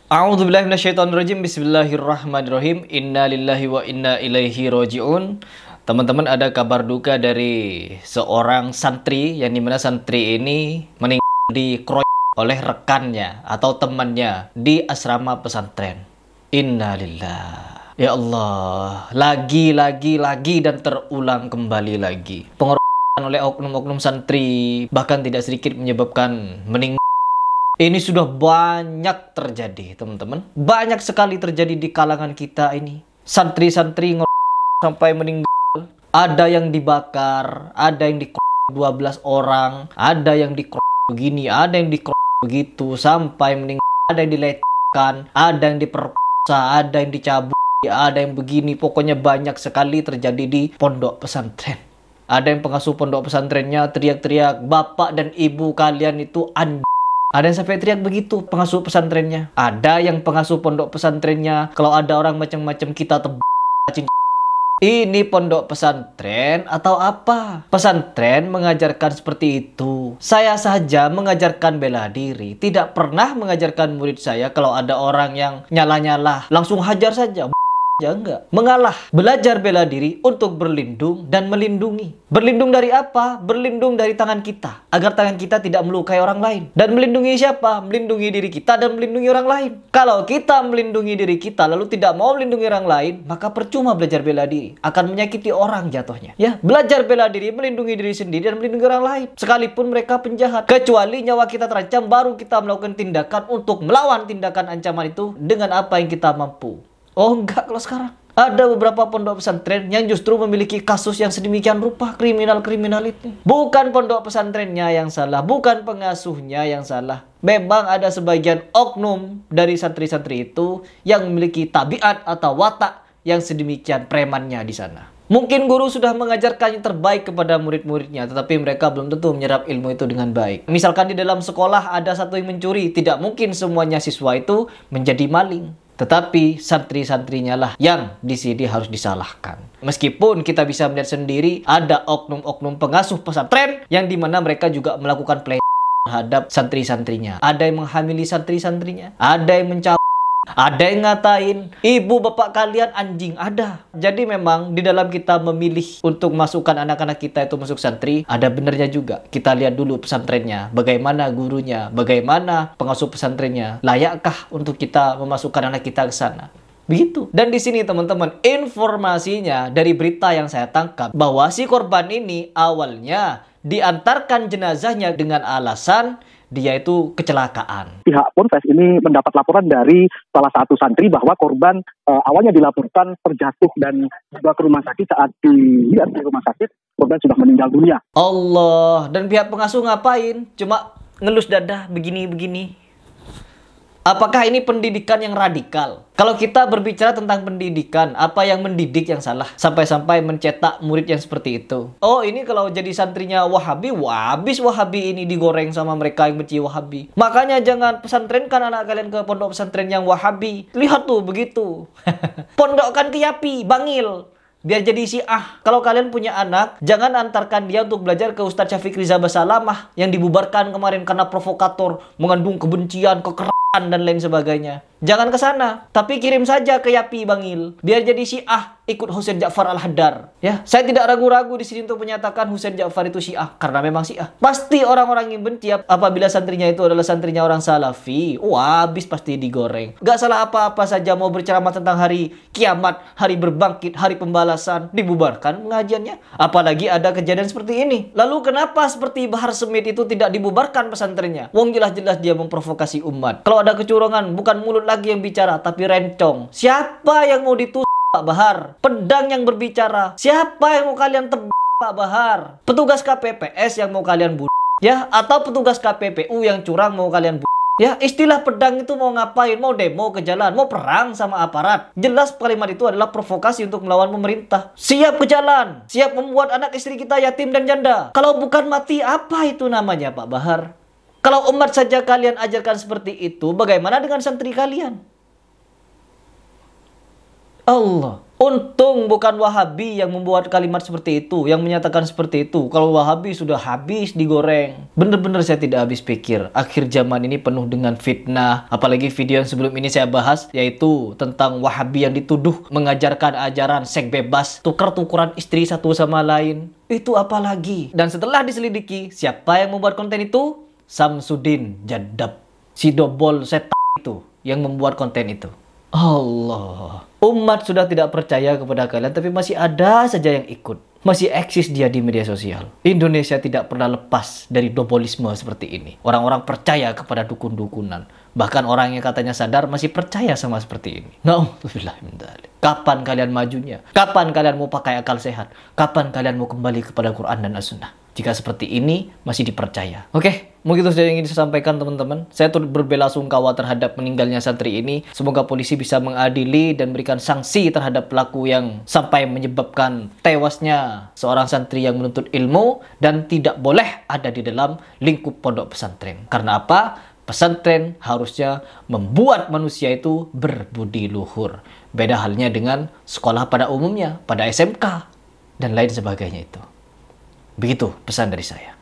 A'udzubillahi minasyaitonirrajim. Bismillahirrahmanirrahim. Innalillahi wa inna ilaihi roji'un. Teman-teman, ada kabar duka dari seorang santri, yang dimana santri ini meninggal dikeroyok oleh rekannya atau temannya di asrama pesantren. Innalillah. Ya Allah, lagi dan terulang kembali lagi. Pengeroyokan oleh oknum-oknum santri bahkan tidak sedikit menyebabkan meninggal. Ini sudah banyak terjadi, teman-teman. Banyak sekali terjadi di kalangan kita ini. Santri-santri sampai meninggal. Ada yang dibakar, ada yang dikrok 12 orang, ada yang dikrok begini, ada yang dikrok begitu sampai meninggal, ada yang dilecehkan, ada yang diperkosa, ada yang dicabut, ada yang begini. Pokoknya banyak sekali terjadi di pondok pesantren. Ada yang pengasuh pondok pesantrennya teriak-teriak, "Bapak dan ibu kalian itu anjing." Ada yang sampai teriak begitu pengasuh pesantrennya. Ada yang pengasuh pondok pesantrennya, kalau ada orang macam-macam kita tebak. Ini pondok pesantren atau apa? Pesantren mengajarkan seperti itu. Saya saja mengajarkan bela diri, tidak pernah mengajarkan murid saya kalau ada orang yang nyala-nyala langsung hajar saja. Ya enggak. Mengalah. Belajar bela diri untuk berlindung dan melindungi. Berlindung dari apa? Berlindung dari tangan kita. Agar tangan kita tidak melukai orang lain. Dan melindungi siapa? Melindungi diri kita dan melindungi orang lain. Kalau kita melindungi diri kita lalu tidak mau melindungi orang lain, maka percuma belajar bela diri. Akan menyakiti orang jatuhnya. Ya, belajar bela diri, melindungi diri sendiri dan melindungi orang lain. Sekalipun mereka penjahat. Kecuali nyawa kita terancam, baru kita melakukan tindakan untuk melawan tindakan ancaman itu dengan apa yang kita mampu. Oh enggak, kalau sekarang ada beberapa pondok pesantren yang justru memiliki kasus yang sedemikian rupa, kriminal-kriminal itu. Bukan pondok pesantrennya yang salah, bukan pengasuhnya yang salah. Memang ada sebagian oknum dari santri-santri itu yang memiliki tabiat atau watak yang sedemikian premannya di sana. Mungkin guru sudah mengajarkan yang terbaik kepada murid-muridnya, tetapi mereka belum tentu menyerap ilmu itu dengan baik. Misalkan di dalam sekolah ada satu yang mencuri, tidak mungkin semuanya siswa itu menjadi maling. Tetapi santri-santrinya lah yang di sini harus disalahkan. Meskipun kita bisa melihat sendiri ada oknum-oknum pengasuh pesantren yang dimana mereka juga melakukan pelecehan terhadap santri-santrinya. Ada yang menghamili santri-santrinya, ada yang mencabut, ada yang ngatain ibu bapak kalian anjing, ada. Jadi memang di dalam kita memilih untuk masukkan anak-anak kita itu masuk santri, ada benernya juga. Kita lihat dulu pesantrennya, bagaimana gurunya, bagaimana pengasuh pesantrennya, layakkah untuk kita memasukkan anak kita ke sana. Begitu. Dan di sini teman-teman, informasinya dari berita yang saya tangkap bahwa si korban ini awalnya diantarkan jenazahnya dengan alasan dia itu kecelakaan. Pihak Polres ini mendapat laporan dari salah satu santri bahwa korban awalnya dilaporkan terjatuh dan dibawa ke rumah sakit. Saat dilihat di rumah sakit, korban sudah meninggal dunia. Allah, dan pihak pengasuh ngapain? Cuma ngelus dada begini-begini. Apakah ini pendidikan yang radikal? Kalau kita berbicara tentang pendidikan, apa yang mendidik yang salah? Sampai-sampai mencetak murid yang seperti itu. Oh, ini kalau jadi santrinya Wahabi, wah habis Wahabi ini digoreng sama mereka yang benci Wahabi. Makanya jangan pesantrenkan anak kalian ke pondok pesantren yang Wahabi. Lihat tuh, begitu. Pondokkan ke Yapi, Bangil. Biar jadi Syiah. Kalau kalian punya anak, jangan antarkan dia untuk belajar ke Ustadz Syafiq Riza Basalamah yang dibubarkan kemarin karena provokator, mengandung kebencian, kekerasan dan lain sebagainya. Jangan ke sana, tapi kirim saja ke Yapi Bangil. Biar jadi Syiah, ikut Husain Ja'far Al-Haddar. Ya, saya tidak ragu-ragu di sini untuk menyatakan Husain Ja'far itu Syiah karena memang Syiah. Pasti orang-orang yang benci apabila santrinya itu adalah santrinya orang Salafi. Wah, habis pasti digoreng. Gak salah apa-apa saja mau berceramah tentang hari kiamat, hari berbangkit, hari pembalasan, dibubarkan pengajiannya. Apalagi ada kejadian seperti ini. Lalu kenapa seperti Bahar Smith itu tidak dibubarkan pesantrennya? Wong jelas-jelas dia memprovokasi umat. Kalau ada kecurangan, bukan mulut lagi yang bicara, tapi rencong. Siapa yang mau ditusuk Pak Bahar? Pedang yang berbicara. Siapa yang mau kalian tebak Pak Bahar? Petugas KPPS yang mau kalian bunuh? Ya, atau petugas KPPU yang curang mau kalian bunuh? Ya, istilah pedang itu mau ngapain? Mau demo ke jalan? Mau perang sama aparat? Jelas kalimat itu adalah provokasi untuk melawan pemerintah. Siap ke jalan. Siap membuat anak istri kita yatim dan janda. Kalau bukan mati, apa itu namanya Pak Bahar? Kalau umat saja kalian ajarkan seperti itu, bagaimana dengan santri kalian? Allah. Untung bukan Wahabi yang membuat kalimat seperti itu, yang menyatakan seperti itu. Kalau Wahabi sudah habis digoreng. Bener-bener saya tidak habis pikir. Akhir zaman ini penuh dengan fitnah. Apalagi video yang sebelum ini saya bahas, yaitu tentang Wahabi yang dituduh mengajarkan ajaran seks bebas, tukar-tukuran istri satu sama lain. Itu apa lagi? Dan setelah diselidiki, siapa yang membuat konten itu? Samsudin Jadab. Si dobol setan itu yang membuat konten itu. Allah. Umat sudah tidak percaya kepada kalian, tapi masih ada saja yang ikut. Masih eksis dia di media sosial. Indonesia tidak pernah lepas dari dobolisme seperti ini. Orang-orang percaya kepada dukun-dukunan. Bahkan orang yang katanya sadar masih percaya sama seperti ini. Na'udzubillah min dzalik. Kapan kalian majunya? Kapan kalian mau pakai akal sehat? Kapan kalian mau kembali kepada Quran dan As-Sunnah? Jika seperti ini masih dipercaya. Oke, mungkin itu saja yang ingin saya sampaikan teman-teman. Saya turut berbelasungkawa terhadap meninggalnya santri ini. Semoga polisi bisa mengadili dan berikan sanksi terhadap pelaku yang sampai menyebabkan tewasnya seorang santri yang menuntut ilmu dan tidak boleh ada di dalam lingkup pondok pesantren. Karena apa? Pesantren harusnya membuat manusia itu berbudi luhur. Beda halnya dengan sekolah pada umumnya, pada SMK dan lain sebagainya itu. Begitu pesan dari saya.